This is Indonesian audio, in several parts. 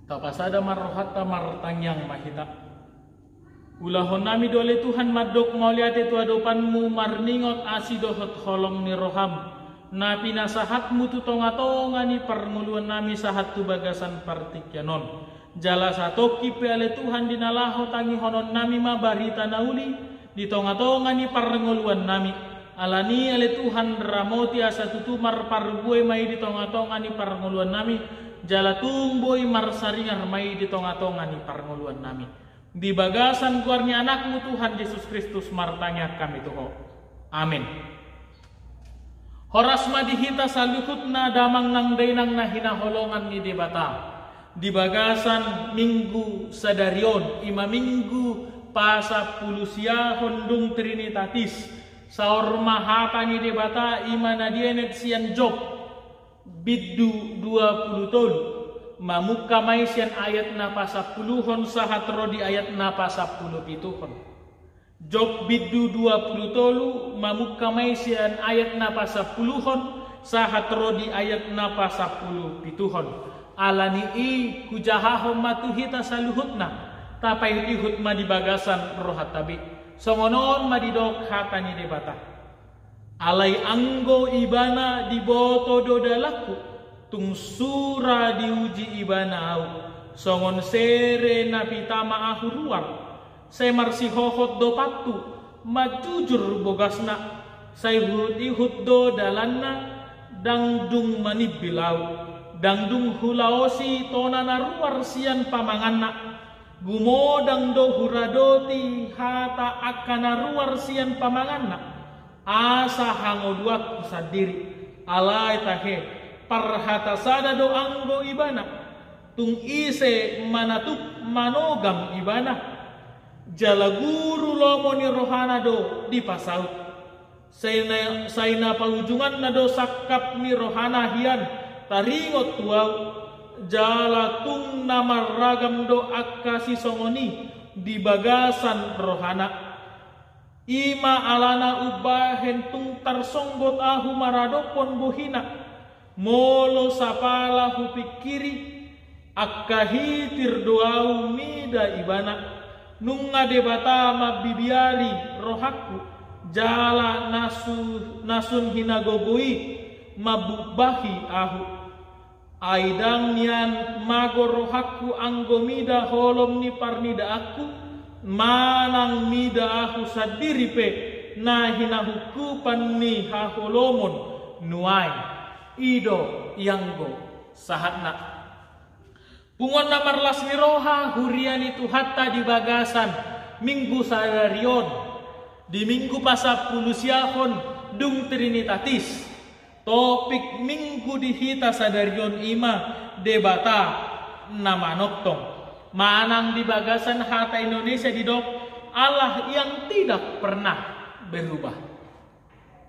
tapasada marrohatta martangyang mahita. Ulahon nami dole Tuhan madok mauliate tu adopanmu marningot asidohot holong ni roham. Na pinasahatmu tu tonga-tonga ni pernguluan nami sahat tu bagasan partikyanon. Jala satoki peale Tuhan dinalaho tangi honon nami mabarita nauli. Di tonga-tonga ni pernguluan nami. Alani ale Tuhan ramoti asa tutumar parbuai mai di tonga-tonga ni pernguluan nami. Jala tumboy marsaringar mai di tonga-tonga ni pernguluan nami. Di bagasan keluarnya anakmu Tuhan Yesus Kristus martanya kami Tuhan. Amin. Horas madihita saluhutna damang nang dainang nahina holongan ni debata. Di bagasan minggu sadarion ima minggu pasa pulusia hondung trinitatis. Saur mahata ni debata ima nadienet sian job biddu 20 tol. Mamuka maisian ayat na pasapuluhon sahat rodi ayat na pasapuluh pituhon. Job biddu 20 tolu mamuka maisian ayat na pasapuluhon sahat rodi ayat na pasapuluh pituhon. Alani i hujahahom matuhita saluhutna tapai tihut ma di bagasan rohat tabi. Songonon madidok hata ni debata. Alai anggo ibana diboto dodalaku. Tung sura diuji ibanau songon sere napitama ahuruar semarsi hohot do patu majujur bogasna sayhut ihut do dalanna dangdung manibilau dangdung hulaosi tonana ruar sian pamanganna gumodang do huradoti hata akana ruar sian pamanganna asa hangoduak sadiri alai tahe parhata sada do anggo ibana tung ise manatuk manogam ibana jala guru lomo ni rohana do di pasaut saina paujungan na do sakap ni rohana hian taringot tuau jala tung namaragam do akasi songoni di bagasan rohana ima alana ubahen tung tarsonggot ahu maradopon bohina molo sapala hupikiri akkahitir doau mida ibana nunga debata mabibiari rohaku jala nasun hinagogoi mabubahi ahu aidang nian mago rohaku anggomida holom ni parnida aku manang mida ahu sadiripe na hinahukupan ni haholomon nuai ido yanggo sahatna pungon namar lasmi roha hurian itu hatta di bagasan minggu sadarion di minggu pasapulusiahon dung trinitatis topik minggu dihita sadarion ima debata nama noktong manang di bagasan hata Indonesia didok Allah yang tidak pernah berubah.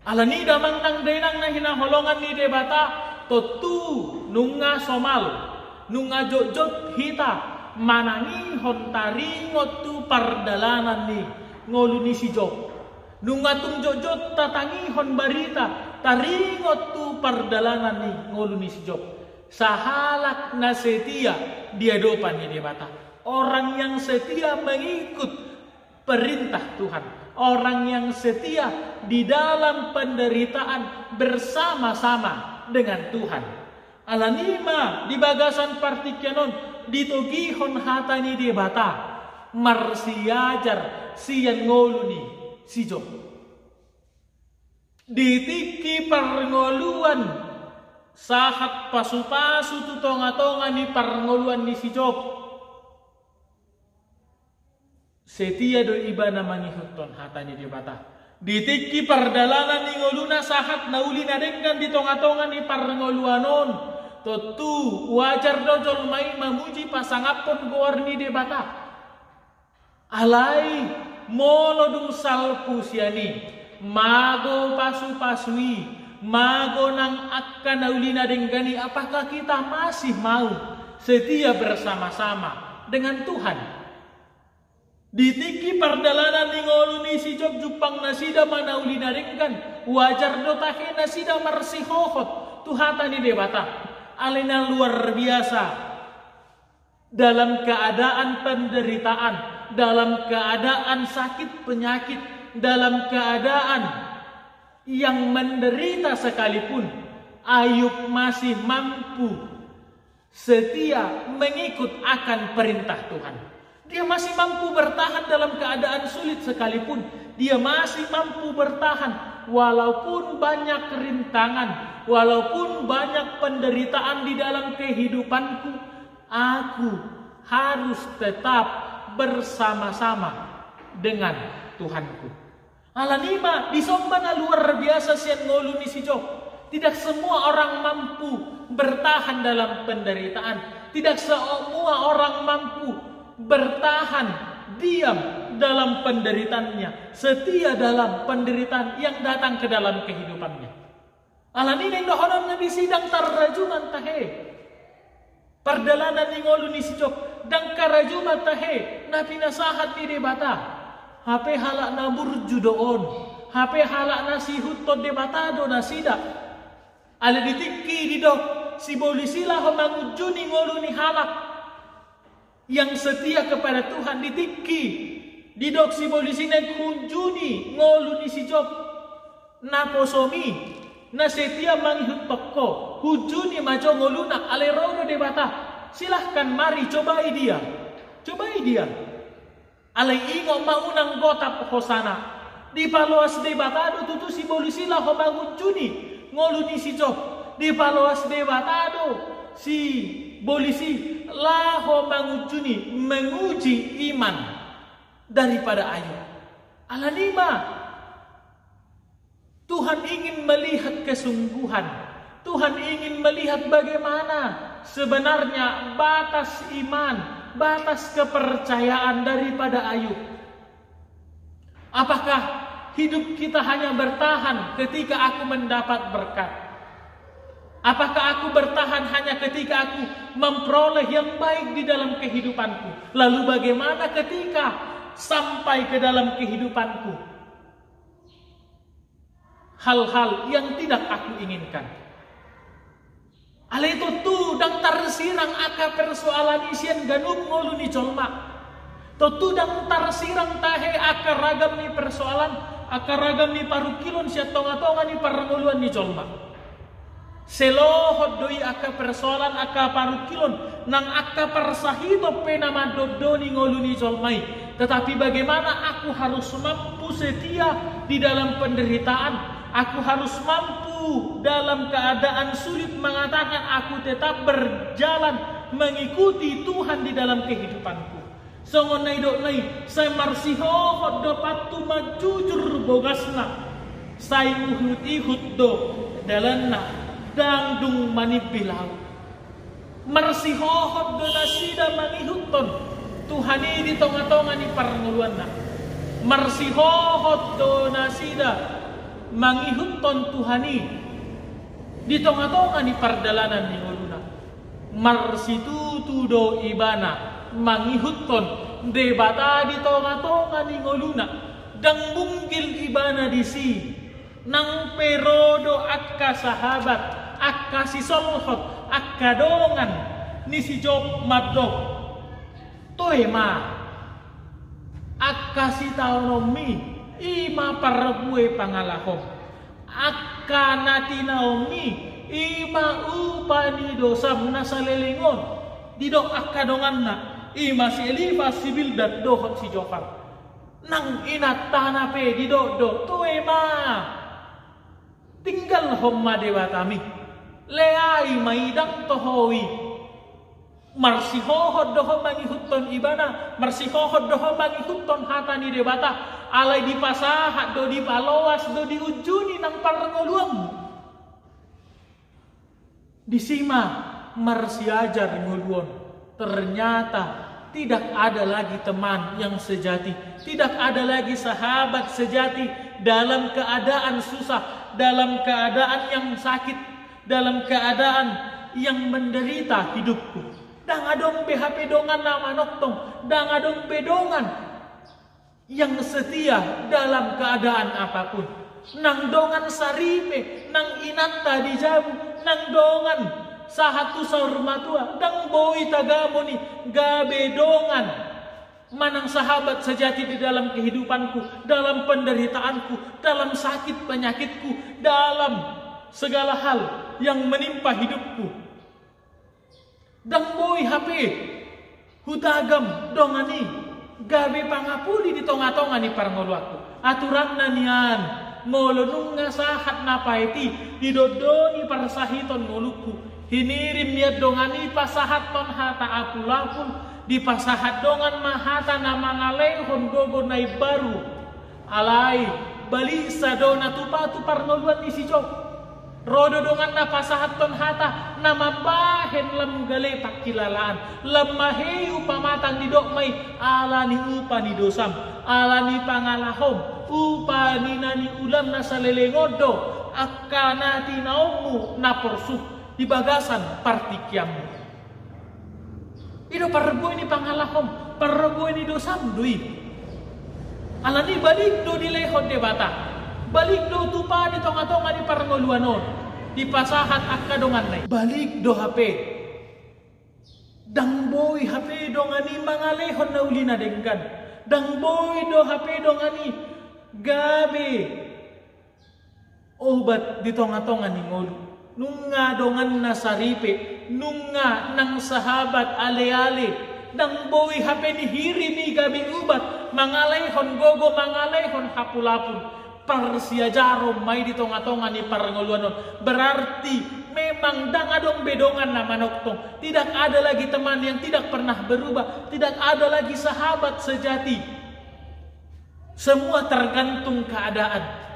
Alani damang nang denang na hinaholongan ni debata totu nunga somal nunga jojot hita manangi hontaringot tu pardalanan ni ngoluni si job nunga tung jojot tatangi hon barita taringot tu pardalanan ni ngoluni si job sahalak na setia dia dopan ni debata orang yang setia mengikut perintah Tuhan. Orang yang setia di dalam penderitaan bersama-sama dengan Tuhan. Alanima di bagasan partikyanon ditogihon hatani debata marsiajar siyan ngoluni si Job. Ditiki parngoluan sahat pasu-pasu tutonga-tonga ni parngoluan ni si Job. Setia do ibana mangihuton hatani debata. Ditiki pardalanan ni ngoluna sahat nauli nadengkan di tonga-tonga ni parngoluanon. Totu wajar dojol main mamuji pasangapon goarni debata. Alai molo dung salpu siani mago pasu-pasui mago nang akan nauli nadengkani apakah kita masih mau setia bersama-sama dengan Tuhan? Ditiki pardalanan ni ngoluni si Job jupang nasida manauli naringkan wajar do tahe nasida marsihohot tuhata ni debata alena luar biasa dalam keadaan penderitaan, dalam keadaan sakit penyakit, dalam keadaan yang menderita sekalipun, Ayub masih mampu setia mengikut akan perintah Tuhan. Dia masih mampu bertahan dalam keadaan sulit sekalipun. Dia masih mampu bertahan walaupun banyak rintangan, walaupun banyak penderitaan di dalam kehidupanku. Aku harus tetap bersama-sama dengan Tuhanku. Alanima disombana luar biasa sian ngolu ni si Job. Tidak semua orang mampu bertahan dalam penderitaan. Tidak semua orang mampu bertahan diam dalam penderitaannya, setia dalam penderitaan yang datang ke dalam kehidupannya. Alani neng dohonan nabi sidang tarrajuman tahe. Perdalanan ngolu ni si Job dang karajuman tahe nabi nasahat ni debata. HP halak na burju doon. HP halak na sihut to debata do nasida. Ala ditikki di dok si bolisila ho mangujuni ngolu ni halak yang setia kepada Tuhan ditikki di dok si bolisi neng kunjuni ngolu ni si Job na kosomi na setia manghut toko hujuni majo ngolunak alerono debata. Silahkan mari cobai dia alai ingo maunang gotap hosana di paloas debatado tutu si bolisila ho mangujuni ngolu ni si Job di paloas debatado si bolisi laho menguji iman daripada Ayub. Alanima Tuhan ingin melihat kesungguhan. Tuhan ingin melihat bagaimana sebenarnya batas iman, batas kepercayaan daripada Ayub. Apakah hidup kita hanya bertahan ketika aku mendapat berkat? Apakah aku bertahan hanya ketika aku memperoleh yang baik di dalam kehidupanku? Lalu bagaimana ketika sampai ke dalam kehidupanku hal-hal yang tidak aku inginkan? Ale itu tu dang tarsirang aka persoalan isian ganub ngolu ni colma. Tu dang tarsirang tahe aka ragam ni persoalan, aka ragam ni parukilon siya tonga-tonga ni paranguluan ni colma. Selohod doi aka persoalan aka parukilon nang aka persahito penama dodoni ngolu ni colmai. Tetapi bagaimana aku harus mampu setia di dalam penderitaan? Aku harus mampu dalam keadaan sulit mengatakan aku tetap berjalan mengikuti Tuhan di dalam kehidupanku. Songonai doknai saya marsiho do patu majujur bogasna. Saya uhut do dalanna dangdung manibilau. Marsiho do nasida mangihuton Tuhani di tonga-tonga ni parnguluanna. Marsiho do nasida mangihuton Tuhani di tonga-tonga ni pardalanan ni ngoluna. Marsitutu do ibana mangihuton debata di tonga-tonga ni ngoluna. Dang bunggil ibana di si nang perodo akka sahabat akka si solhot akka dongan ni si Job madok toema akka si taonomi ima parabue pangalahom akka nati naomi ima upani dosam nasalelingon didok akka donganna ima si Elifa si Bildad dohot si Jofar nang inat tanape didok do toema tinggal homma dewatami leai maidang tohowi marsihohod doho mangihuton ibana marsihohod doho mangihuton hatani debata alai di pasahat do di paloas do di ujuni nang parangoluang disima marsiajar ngoluon. Ternyata tidak ada lagi teman yang sejati, tidak ada lagi sahabat sejati dalam keadaan susah, dalam keadaan yang sakit, dalam keadaan yang menderita hidupku. Dang adong BHP dongan nama noktong, dang adong bedongan yang setia dalam keadaan apapun. Nang dongan saripe, nang inata di jamu, nang dongan sahatu saur matua dang boi tagamo ni gabe dongan manang sahabat sejati di dalam kehidupanku, dalam penderitaanku, dalam sakit penyakitku, dalam segala hal yang menimpa hidupku. Dang boi HP hutagam dongani gabe pangapuli di tonga-tonga ni parngoluaku. Aturan na niyan ngolo nunga sahat napaiti didodoni parasahiton ngoluku. Hinirim niat dongani pasahat ton hata apulapul di pasahat dongan mahata na mangalehon gogo nai baru alai balisa dona tupatu parngoluan ni si Jok. Rodo dongan na pasahat ton hata na mabahen lam gale pakilalaan lam maheu pamatang ni dok may ala ni upa ni dosam ala ni pangalahom upa ni nani ulam na salelengodo akana tinaumu na porsuk di bagasan partikiamu. Ido parbo ini pangalahom parbo ini dosam dui ala ni balik do di lehon de bata balik do tupa di tonga-tonga di parngoluanon di pasahat akka dongan nai balik do HP dang boy HP dongani mangalehon na ulina dengkan dang boy do HP dongani gabe obat di tonga-tonga ni ngolu nunga dongan na saripe nunga nang sahabat ale-ale dang boy HP ni hiri ni gabe obat mangalehon gogo mangalehon hapulapun parsia jarom mai di tonga-tonga ni parngoluanon berarti memang dang adong bedongan na manoktong tidak ada lagi teman yang tidak pernah berubah tidak ada lagi sahabat sejati semua tergantung keadaan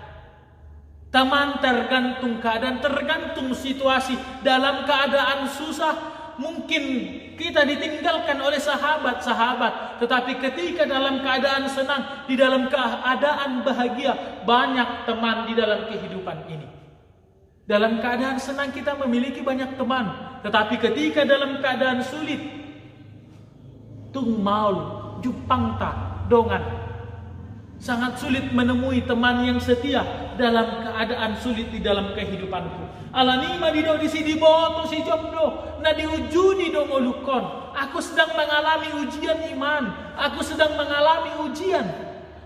teman tergantung keadaan tergantung situasi dalam keadaan susah mungkin kita ditinggalkan oleh sahabat-sahabat, tetapi ketika dalam keadaan senang, di dalam keadaan bahagia, banyak teman di dalam kehidupan ini. Dalam keadaan senang kita memiliki banyak teman, tetapi ketika dalam keadaan sulit, tung maul, jupang ta, dongan. Sangat sulit menemui teman yang setia dalam keadaan sulit di dalam kehidupanku. Alanima dido di sini boto si jomdo, na diujuni do ngolukon. Aku sedang mengalami ujian iman. Aku sedang mengalami ujian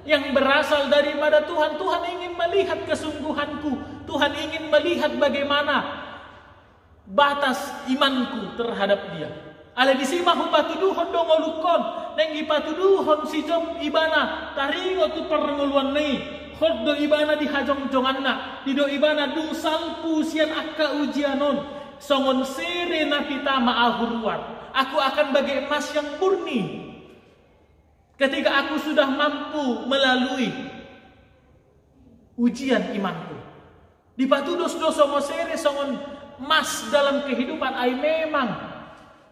yang berasal daripada Tuhan. Tuhan ingin melihat kesungguhanku. Tuhan ingin melihat bagaimana batas imanku terhadap Dia. Ala disimahu patuduhon do ngolukon, neng ipatuduhon si jom ibana taringo tu parngoluan nei. Hoddo ibana di hajong-jonganna, dido ibana dung salpu sian akka ujianon, songon sere napita ma'ahuruan. Aku akan bagai emas yang murni. Ketika aku sudah mampu melalui ujian imanku. Dipatudos do songo sere songon emas dalam kehidupan ai memang.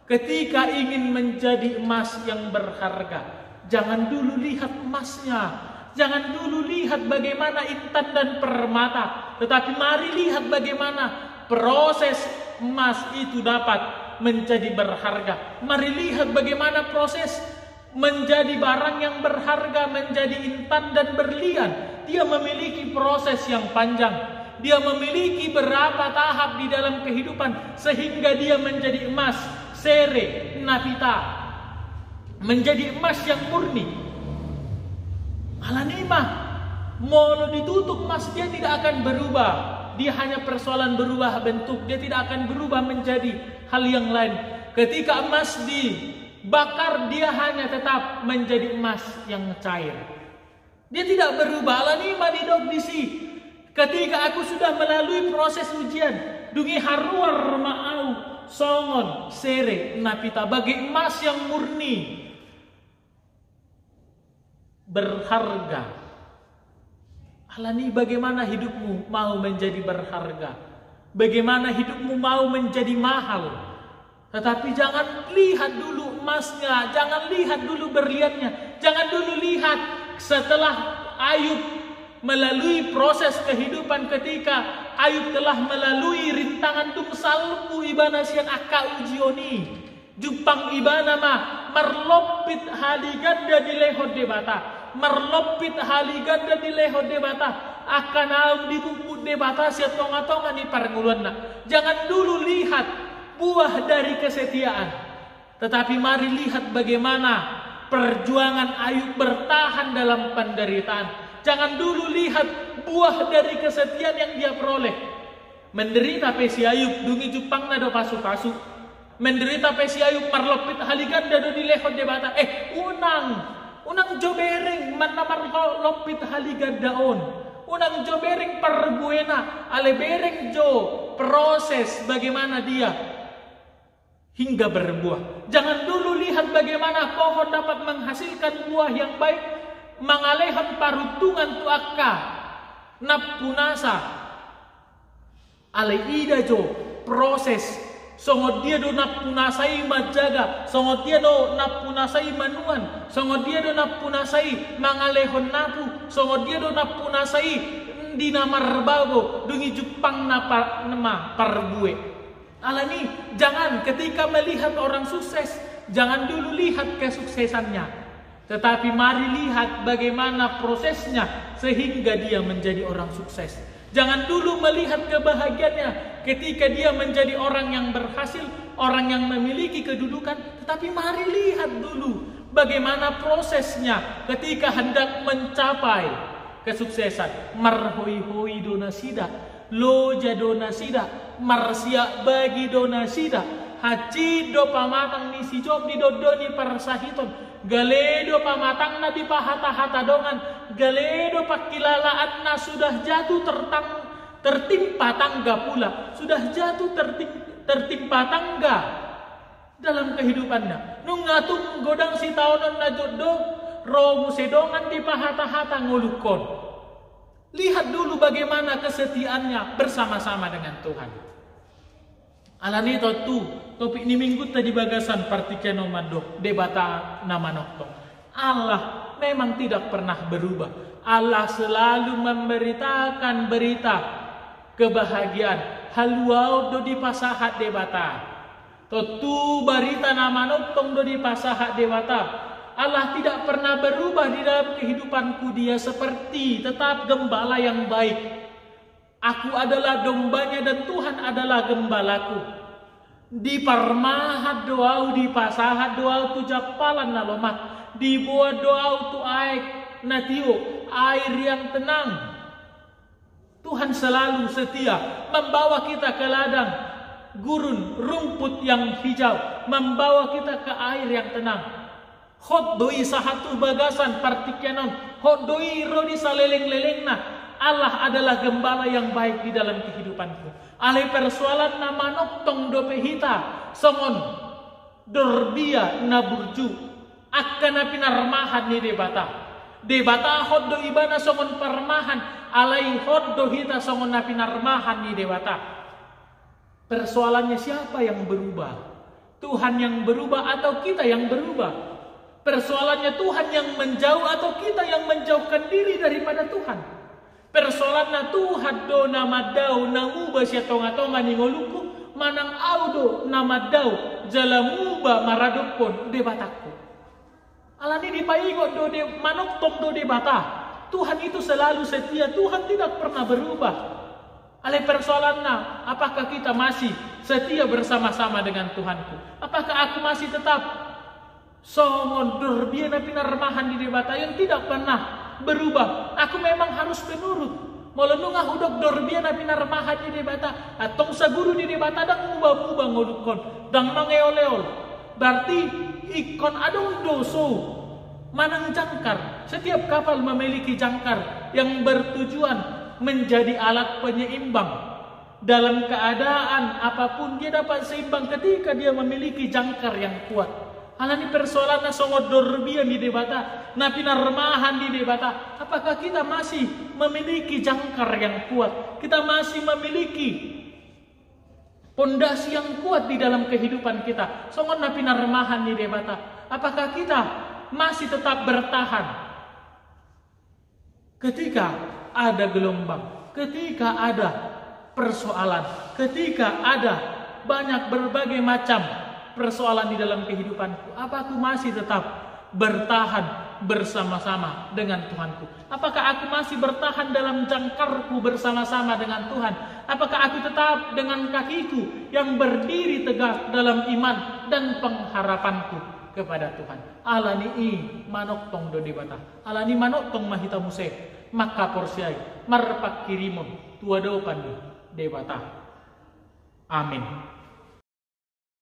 Ketika ingin menjadi emas yang berharga, jangan dulu lihat emasnya. Jangan dulu lihat bagaimana intan dan permata, tetapi mari lihat bagaimana proses emas itu dapat menjadi berharga. Mari lihat bagaimana proses menjadi barang yang berharga, menjadi intan dan berlian. Dia memiliki proses yang panjang. Dia memiliki berapa tahap di dalam kehidupan sehingga dia menjadi emas, sere, napita, menjadi emas yang murni. Alanimah, mau ditutup emas dia tidak akan berubah. Dia hanya persoalan berubah bentuk. Dia tidak akan berubah menjadi hal yang lain. Ketika emas dibakar, dia hanya tetap menjadi emas yang cair. Dia tidak berubah. Alanimah di dogdisi. Ketika aku sudah melalui proses ujian, dungi haruar ma'au songon sere napita bagi emas yang murni. Berharga. Alani bagaimana hidupmu mau menjadi berharga? Bagaimana hidupmu mau menjadi mahal? Tetapi jangan lihat dulu emasnya, jangan lihat dulu berliannya, jangan dulu lihat setelah Ayub melalui proses kehidupan ketika Ayub telah melalui rintangan tung salpu ibana sian akka ujioni. Jupang ibana mah merlopit haliganda di lehod debata, merlopit haliganda di lehod debata, akan aum di bukut debata siat tonga-tonga ni parnguluan na. Jangan dulu lihat buah dari kesetiaan. Tetapi mari lihat bagaimana perjuangan Ayub bertahan dalam penderitaan. Jangan dulu lihat buah dari kesetiaan yang dia peroleh. Menderita pesi Ayub dungi Jepang na do pasu-pasu. Menderita pesi Ayub marlopit haliganda do dilehon debata. Unang jobereng man marlopit haliganda on. Unang jobereng perbuena ale bereng jo proses bagaimana dia hingga berbuah. Jangan dulu lihat bagaimana pohon dapat menghasilkan buah yang baik, mangalehan parutungan tu akka napunasa ale ida jo proses songo dia do napunasai majaga, songo dia do napunasai manuan, songo dia do napunasai mangalehon napu, songo dia do napunasai di namarbago dungi Jepang nama parbue. Alani, jangan ketika melihat orang sukses, jangan dulu lihat kesuksesannya, tetapi mari lihat bagaimana prosesnya sehingga dia menjadi orang sukses. Jangan dulu melihat kebahagiaannya ketika dia menjadi orang yang berhasil, orang yang memiliki kedudukan, tetapi mari lihat dulu bagaimana prosesnya ketika hendak mencapai kesuksesan. Marhoi-hoi donasida, loja donasida, marsia bagi donasida, haji do pamatang ni si job di dodoni persahiton, galedo pamatang na di pahata-hata dongan, galedo pakilalaan na sudah jatuh tertimpa tangga pula, sudah jatuh tertimpa tangga dalam kehidupannya. Nungatung godang si taonon na jodoh romu sedongan di pahata-hata ngulukon. Lihat dulu bagaimana kesetiaannya bersama-sama dengan Tuhan. Alani tu topik ni minggu tadi bagasan partikeno mandok debata nama nokto. Allah memang tidak pernah berubah. Allah selalu memberitakan berita kebahagiaan. Haluau do di pasahat debata. Totu berita nama noktong do di pasahat debata. Allah tidak pernah berubah di dalam kehidupanku. Dia seperti tetap gembala yang baik. Aku adalah dombanya dan Tuhan adalah gembalaku. Di parmahat doau, di pasahat doau tu jakpalan na lomat. Di buah doau tu aik natio, air yang tenang. Tuhan selalu setia membawa kita ke ladang gurun, rumput yang hijau, membawa kita ke air yang tenang. Hot doi sahatu bagasan partikyanon, hot doi rodi saleleng-leleng na. Allah adalah gembala yang baik di dalam kehidupanku. Ale persoalan nama noktong do pehita songon dorbia na burju akan pinarmahan ni debata hot do ibana songon parmahan alai hot do hita songon na pinarmahan ni debata. Persoalannya siapa yang berubah? Tuhan yang berubah atau kita yang berubah? Persoalannya Tuhan yang menjauh atau kita yang menjauhkan diri daripada Tuhan? Persoalannya Tuhan do nama dau nanguba siya tonga-tonga ni ngoluku manang audo nama dau jalamuba maradokon debataku. Alani dipaingot do de manoktok do debata. Tuhan itu selalu setia, Tuhan tidak pernah berubah. Ale persoalannya, apakah kita masih setia bersama-sama dengan Tuhanku? Apakah aku masih tetap songon dorbia na pinarmahan di debata yang tidak pernah berubah? Aku memang harus penurut. Molonunga hudok dorbia na pinarmahan di debata atong sa guru di debata dang mubah-mubah ngolukon dang mangeoleol. Berarti ikon adong doso manang jangkar. Setiap kapal memiliki jangkar yang bertujuan menjadi alat penyeimbang. Dalam keadaan apapun dia dapat seimbang ketika dia memiliki jangkar yang kuat. Alani persoalan na songot dorbia di debata, na pinarmahan di debata. Apakah kita masih memiliki jangkar yang kuat? Kita masih memiliki pondasi yang kuat di dalam kehidupan kita. Songot na pinarmahan di debata. Apakah kita masih tetap bertahan ketika ada gelombang, ketika ada persoalan, ketika ada banyak berbagai macam persoalan di dalam kehidupanku? Apa aku masih tetap bertahan bersama-sama dengan Tuhanku? Apakah aku masih bertahan dalam jangkarku bersama-sama dengan Tuhan? Apakah aku tetap dengan kakiku yang berdiri tegak dalam iman dan pengharapanku kepada Tuhan? Alani manok tong do debata. Alani manok tong mahita muse. Maka porsiai marpak kirimun tua do pandi debata. Amin.